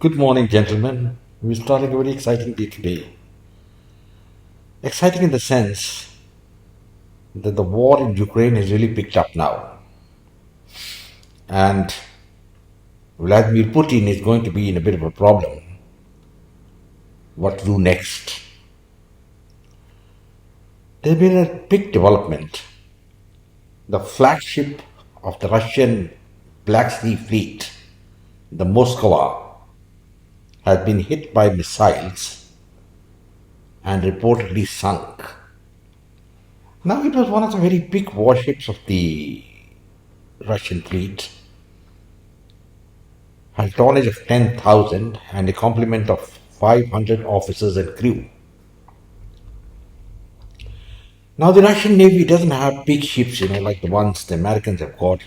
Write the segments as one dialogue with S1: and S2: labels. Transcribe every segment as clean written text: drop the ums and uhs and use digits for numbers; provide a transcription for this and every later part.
S1: Good morning, gentlemen. We're starting a very exciting day today. Exciting in the sense that the war in Ukraine has really picked up now. And Vladimir Putin is going to be in a bit of a problem. What to do next? There's been a big development. The flagship of the Russian Black Sea Fleet, the Moskva, has been hit by missiles and reportedly sunk. Now, it was one of the very big warships of the Russian fleet, had a tonnage of 10,000 and a complement of 500 officers and crew. Now, the Russian Navy doesn't have big ships, like the ones the Americans have got,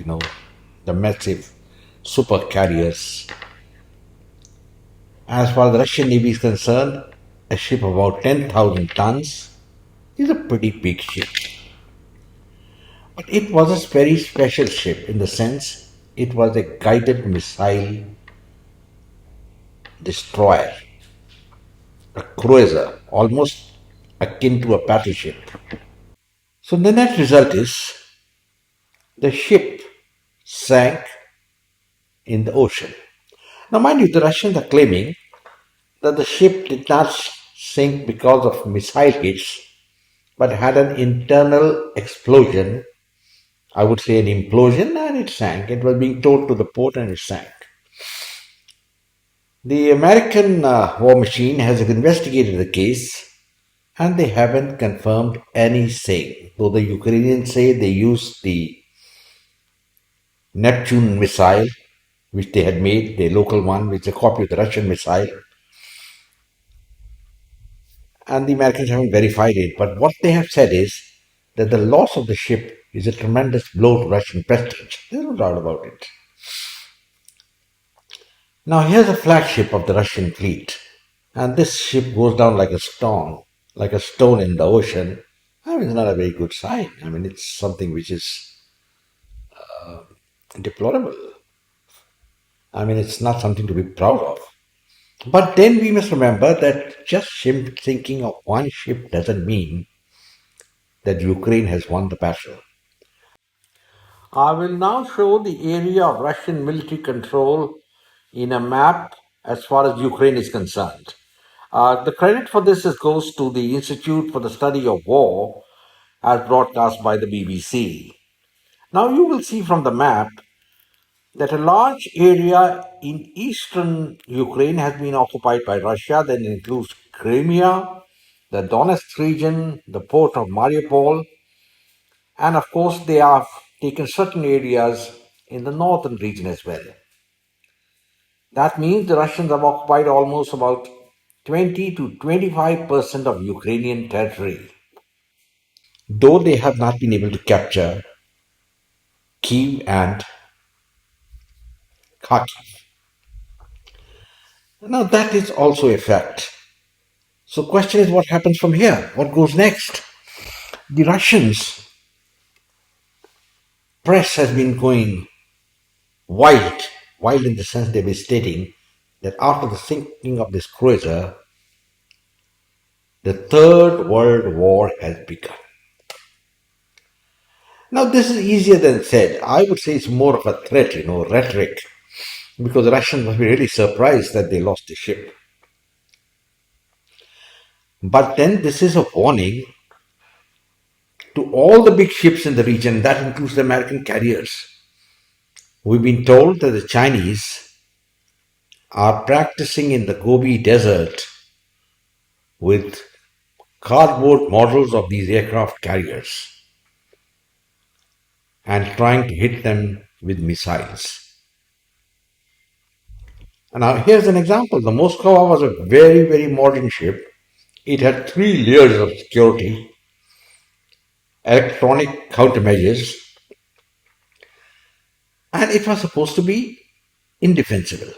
S1: the massive super carriers. As far as the Russian Navy is concerned, a ship of about 10,000 tons is a pretty big ship. But it was a very special ship in the sense it was a guided missile destroyer, a cruiser, almost akin to a battleship. So the net result is the ship sank in the ocean. Now, mind you, the Russians are claiming that the ship did not sink because of missile hits, but had an internal explosion, I would say an implosion, and it sank. It was being towed to the port and it sank. The American war machine has investigated the case and they haven't confirmed anything. Though the Ukrainians say they used the Neptune missile, which they had made, the local one, which is a copy of the Russian missile, and the Americans haven't verified it. But what they have said is that the loss of the ship is a tremendous blow to Russian prestige. There's no doubt about it. Now, here's a flagship of the Russian fleet, and this ship goes down like a stone in the ocean. I mean, it's not a very good sign. I mean, it's something which is deplorable. I mean, it's not something to be proud of. But then we must remember that just thinking of one ship doesn't mean that Ukraine has won the battle. I will now show the area of Russian military control in a map as far as Ukraine is concerned. The credit for this goes to the Institute for the Study of War as broadcast by the BBC. Now you will see from the map that a large area in eastern Ukraine has been occupied by Russia. That includes Crimea, the Donetsk region, the port of Mariupol, and of course they have taken certain areas in the northern region as well. That means the Russians have occupied almost about 20 to 25% of Ukrainian territory, though they have not been able to capture Kiev and Kharkiv. Now that is also a fact. So question is what happens from here? What goes next? The Russians press has been going wild, wild in the sense they've been stating that after the sinking of this cruiser, the Third World War has begun. Now this is easier than said. I would say it's more of a threat, rhetoric, because the Russians must be really surprised that they lost the ship. But then this is a warning to all the big ships in the region, that includes the American carriers. We've been told that the Chinese are practicing in the Gobi Desert with cardboard models of these aircraft carriers and trying to hit them with missiles. And now here's an example. The Moskva was a very, very modern ship. It had 3 layers of security, electronic countermeasures, and it was supposed to be indefensible.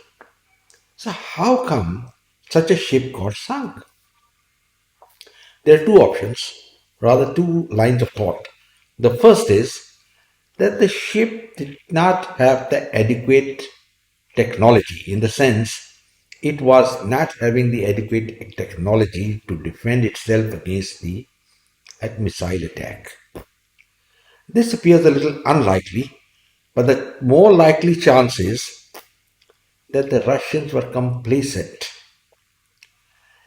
S1: So how come such a ship got sunk? There are two options, rather two lines of thought. The first is that the ship did not have the adequate technology, in the sense it was not having the adequate technology to defend itself against the missile attack. This appears a little unlikely, but the more likely chance is that the Russians were complacent.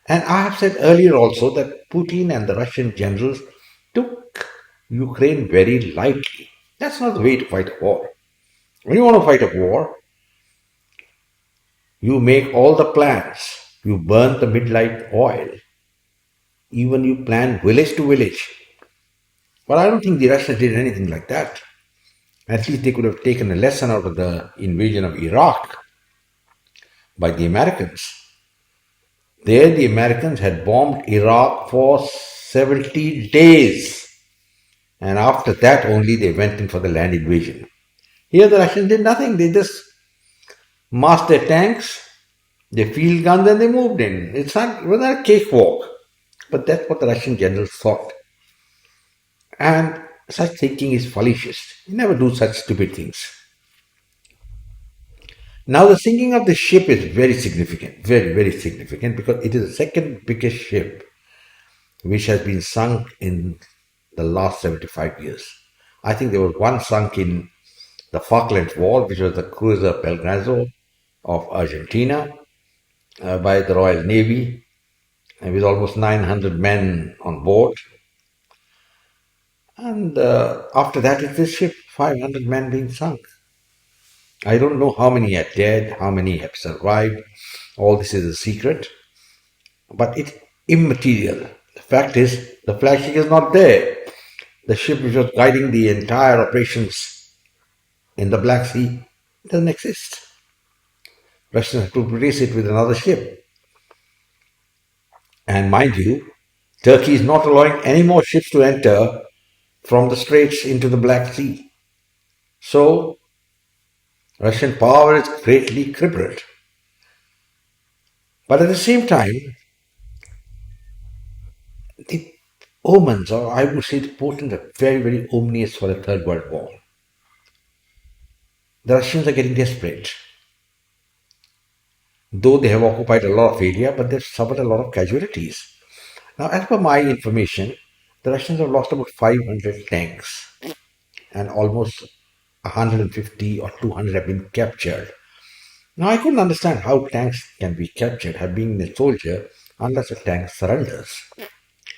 S1: And I have said earlier also that Putin and the Russian generals took Ukraine very lightly. That's not the way to fight a war. When you want to fight a war, you make all the plans. You burn the midnight oil. Even you plan village to village. But I don't think the Russians did anything like that. At least they could have taken a lesson out of the invasion of Iraq by the Americans. There, the Americans had bombed Iraq for 70 days. And after that, only they went in for the land invasion. Here, the Russians did nothing. They just massed their tanks, their field guns, and they moved in. It was not a cakewalk. But that's what the Russian generals thought. And such thinking is fallacious. You never do such stupid things. Now, the sinking of the ship is very significant, very, very significant, because it is the second biggest ship which has been sunk in the last 75 years. I think there was one sunk in the Falklands War, which was the cruiser Belgrano of Argentina by the Royal Navy, and with almost 900 men on board. And after that, it's this ship, 500 men being sunk. I don't know how many are dead, how many have survived. All this is a secret, but it's immaterial. The fact is, the flagship is not there. The ship which was guiding the entire operations in the Black Sea doesn't exist. Russians have to replace it with another ship. And mind you, Turkey is not allowing any more ships to enter from the Straits into the Black Sea. So, Russian power is greatly crippled. But at the same time, the omens, or I would say the portents, are very, very ominous for a Third World War. The Russians are getting desperate. Though they have occupied a lot of area, but they've suffered a lot of casualties. Now, as per my information, the Russians have lost about 500 tanks and almost 150 or 200 have been captured. Now, I couldn't understand how tanks can be captured, have been a soldier, unless a tank surrenders.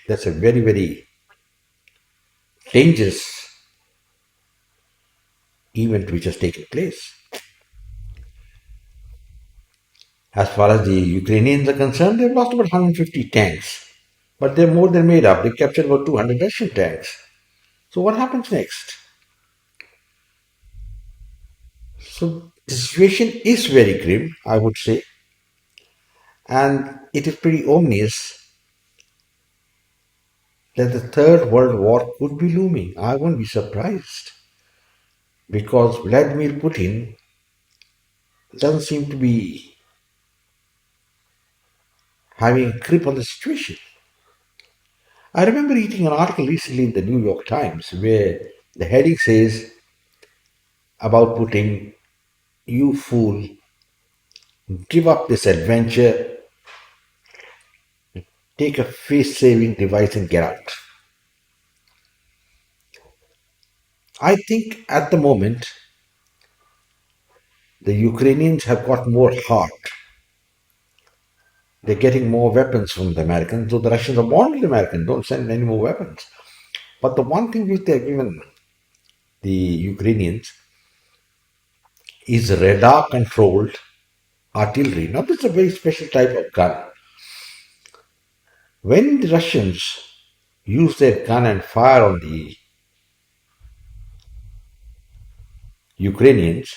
S1: That's a very, very dangerous event which has taken place. As far as the Ukrainians are concerned, they've lost about 150 tanks, but they're more than made up. They captured about 200 Russian tanks. So what happens next? So the situation is very grim, I would say, and it is pretty ominous that the Third World War could be looming. I won't be surprised because Vladimir Putin doesn't seem to be having a grip on the situation. I remember reading an article recently in the New York Times where the heading says about Putin, "You fool, give up this adventure, take a face saving device and get out." I think at the moment the Ukrainians have got more heart. They're getting more weapons from the Americans, though the Russians are warned the Americans, don't send any more weapons. But the one thing which they've given the Ukrainians is radar controlled artillery. Now, this is a very special type of gun. When the Russians use their gun and fire on the Ukrainians,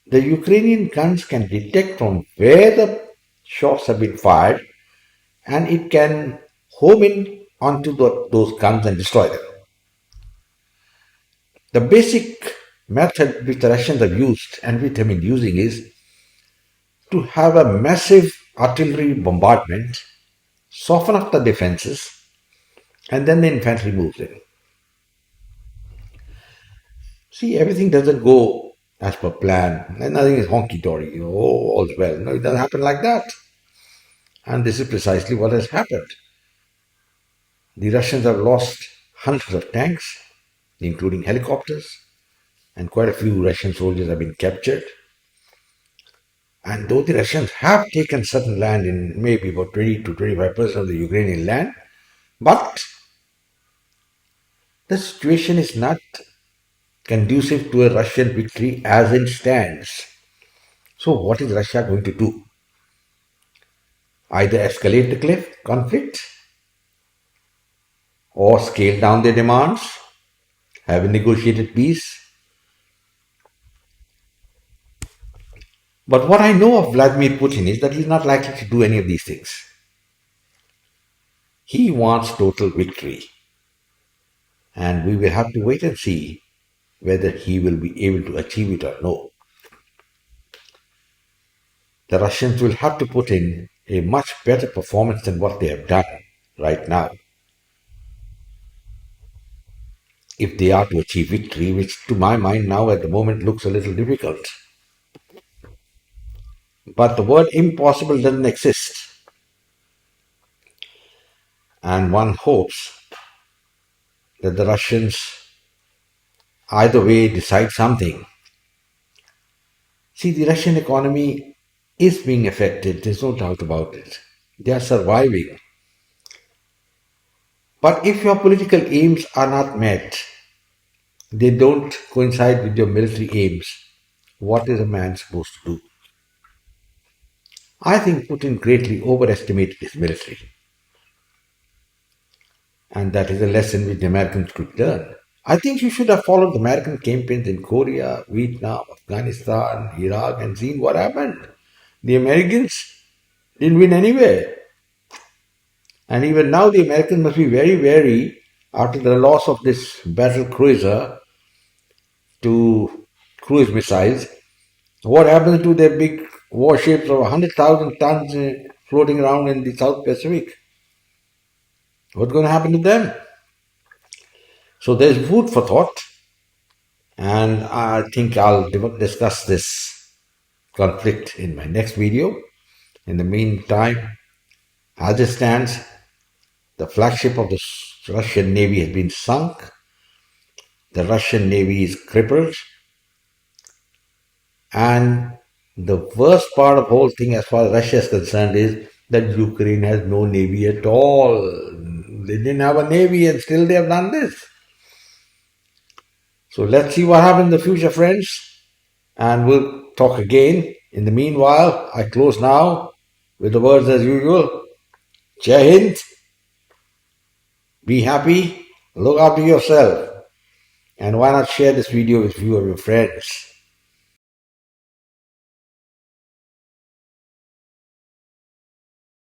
S1: the Ukrainian guns can detect from where the shots have been fired and it can home in onto those guns and destroy them. The basic method which the Russians have used and which have been using is to have a massive artillery bombardment, soften up the defenses, and then the infantry moves in. See, everything doesn't go as per plan, and nothing is honky dory, all's well. No, it doesn't happen like that. And this is precisely what has happened. The Russians have lost hundreds of tanks, including helicopters, and quite a few Russian soldiers have been captured. And though the Russians have taken certain land in maybe about 20 to 25% of the Ukrainian land, but the situation is not conducive to a Russian victory as it stands. So, what is Russia going to do? Either escalate the conflict or scale down their demands, have a negotiated peace. But what I know of Vladimir Putin is that he's not likely to do any of these things. He wants total victory. And we will have to wait and see whether he will be able to achieve it or no. The Russians will have to put in a much better performance than what they have done right now if they are to achieve victory, which to my mind now at the moment looks a little difficult. But the word impossible doesn't exist. And one hopes that the Russians either way decide something. See, the Russian economy is being affected, there's no doubt about it. They are surviving. But if your political aims are not met, they don't coincide with your military aims, what is a man supposed to do? I think Putin greatly overestimated his military. And that is a lesson which the Americans could learn. I think you should have followed the American campaigns in Korea, Vietnam, Afghanistan, Iraq, and seen what happened. The Americans didn't win anywhere. And even now, the Americans must be very wary after the loss of this battle cruiser to cruise missiles. What happens to their big warships of 100,000 tons floating around in the South Pacific? What's going to happen to them? So there's food for thought, and I think I'll discuss this conflict in my next video. In the meantime, as it stands, the flagship of the Russian Navy has been sunk. The Russian Navy is crippled. And the worst part of the whole thing as far as Russia is concerned is that Ukraine has no navy at all. They didn't have a navy and still they have done this. So let's see what happens in the future, friends. And we'll talk again. In the meanwhile, I close now with the words as usual. Jai Hind. Be happy. Look after yourself. And why not share this video with a few of your friends?